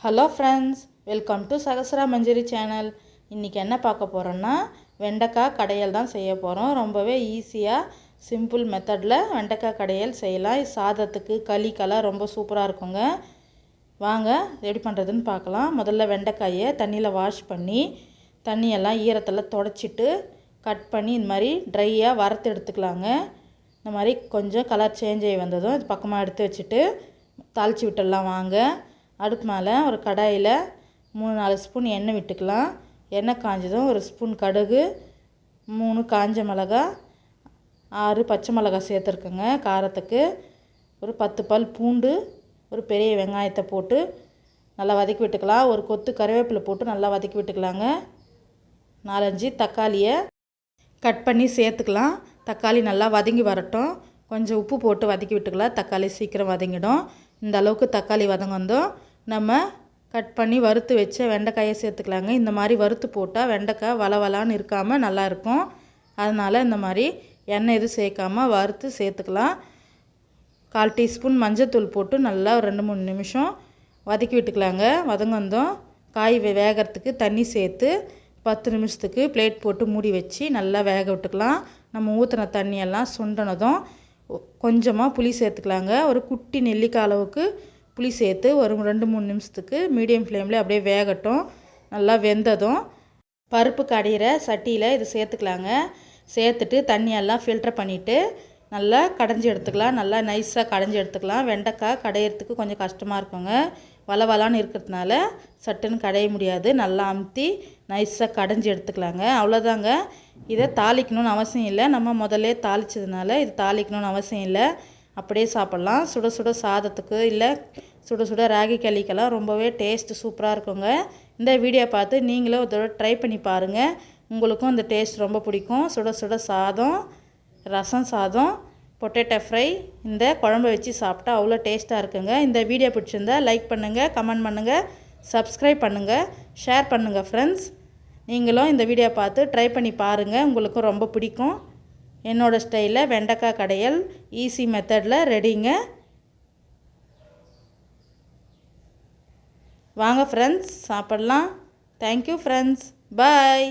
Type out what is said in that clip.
Hello friends, welcome to Sahasra Manjari channel. இன்றைக்கி என்ன பார்க்க போகிறோன்னா வெண்டைக்காய் கடையல் தான் செய்ய போகிறோம். ரொம்பவே ஈஸியாக சிம்பிள் மெத்தடில் வெண்டைக்காய் கடையல் செய்யலாம். சாதத்துக்கு களிக்கெல்லாம் ரொம்ப சூப்பராக இருக்குங்க. வாங்க எப்படி பண்ணுறதுன்னு பார்க்கலாம். முதல்ல வெண்டைக்காயை தண்ணியில் வாஷ் பண்ணி தண்ணியெல்லாம் ஈரத்தில் தொடச்சிட்டு கட் பண்ணி இந்த மாதிரி ட்ரையாக வறுத்து எடுத்துக்கலாங்க. இந்த மாதிரி கொஞ்சம் கலர் சேஞ்ச் ஆகி வந்ததும் இது பக்கமாக எடுத்து வச்சுட்டு தாளித்து விட்டுடலாம். வாங்க அடுப்பு மேலே ஒரு கடாயில் 3-4 ஸ்பூன் எண்ணெய் விட்டுக்கலாம். எண்ணெய் காஞ்சதும் ஒரு ஸ்பூன் கடுகு, 3 காஞ்ச மிளகா, 6 பச்சை மிளகா சேர்த்துருக்குங்க காரத்துக்கு. ஒரு 10 பல் பூண்டு, ஒரு பெரிய வெங்காயத்தை போட்டு நல்லா வதக்கி விட்டுக்கலாம். ஒரு கொத்து கருவேப்பிலை போட்டு நல்லா வதக்கி விட்டுக்கலாங்க. 4-5 தக்காளியை கட் பண்ணி சேர்த்துக்கலாம். தக்காளி நல்லா வதங்கி வரட்டும். கொஞ்சம் உப்பு போட்டு வதக்கி விட்டுக்கலாம். தக்காளி சீக்கிரம் வதங்கிடும். இந்த அளவுக்கு தக்காளி வதங்கந்தோம் நம்ம கட் பண்ணி வறுத்து வச்ச வெண்டைக்காயை சேர்த்துக்கலாங்க. இந்த மாதிரி வறுத்து போட்டால் வெண்டைக்காய் வளவலான்னு இருக்காமல் நல்லாயிருக்கும். அதனால் இந்த மாதிரி எண்ணெய் எதுவும் சேர்க்காமல் வறுத்து சேர்த்துக்கலாம். 1/4 டீஸ்பூன் மஞ்சத்தூள் போட்டு நல்லா ஒரு 2-3 நிமிஷம் வதக்கி விட்டுக்கலாங்க. வதங்கந்தோம் காய் வேகிறதுக்கு தண்ணி சேர்த்து 10 நிமிஷத்துக்கு பிளேட் போட்டு மூடி வச்சு நல்லா வேக விட்டுக்கலாம். நம்ம ஊற்றின தண்ணியெல்லாம் சுண்டனதும் கொஞ்சமாக புளி சேர்த்துக்கலாங்க. ஒரு குட்டி நெல்லிக்காய் அளவுக்கு புளி சேர்த்து ஒரு 2-3 நிமிஷத்துக்கு மீடியம் ஃப்ளேமில் அப்படியே வேகட்டும். நல்லா வெந்ததும் பருப்பு கடையிற சட்டியில் இது சேர்த்துக்கலாங்க. சேர்த்துட்டு தண்ணியெல்லாம் ஃபில்டர் பண்ணிவிட்டு நல்லா கடைஞ்சி எடுத்துக்கலாம். நல்லா நைஸாக கடைஞ்சி எடுத்துக்கலாம். வெண்டைக்காய் கடையிறதுக்கு கொஞ்சம் கஷ்டமாக இருக்குங்க. வளவலான்னு இருக்கிறதுனால சட்டுன்னு கடைய முடியாது. நல்லா அமுத்தி நைஸாக கடைஞ்சி எடுத்துக்கலாங்க. அவ்வளோதாங்க. இதை தாளிக்கணும்னு அவசியம் இல்லை. நம்ம முதல்ல தாளித்ததுனால இது தாளிக்கணும்னு அவசியம் இல்லை. அப்படியே சாப்பிட்லாம். சுட சுட சாதத்துக்கு இல்லை சுட சுட ராகி களிக்கெல்லாம் ரொம்பவே டேஸ்ட்டு சூப்பராக இருக்குங்க. இந்த வீடியோ பார்த்து நீங்களும் ஒரு தடவை ட்ரை பண்ணி பாருங்கள். உங்களுக்கும் இந்த டேஸ்ட் ரொம்ப பிடிக்கும். சுட சுட சாதம், ரசம் சாதம், பொட்டேட்டோ ஃப்ரை இந்த குழம்பு வச்சு சாப்பிட்டா அவ்வளோ டேஸ்ட்டாக இருக்குங்க. இந்த வீடியோ பிடிச்சிருந்தா லைக் பண்ணுங்கள், கமெண்ட் பண்ணுங்கள், சப்ஸ்கிரைப் பண்ணுங்கள், ஷேர் பண்ணுங்கள் ஃப்ரெண்ட்ஸ். நீங்களும் இந்த வீடியோ பார்த்து ட்ரை பண்ணி பாருங்கள். உங்களுக்கும் ரொம்ப பிடிக்கும். என்னோடய ஸ்டைலில் வெண்டைக்காய் கடையல் ஈஸி மெத்தடில் ரெடிங்க. வாங்க ஃப்ரெண்ட்ஸ் சாப்பிட்லாம். Thank you friends. பாய்.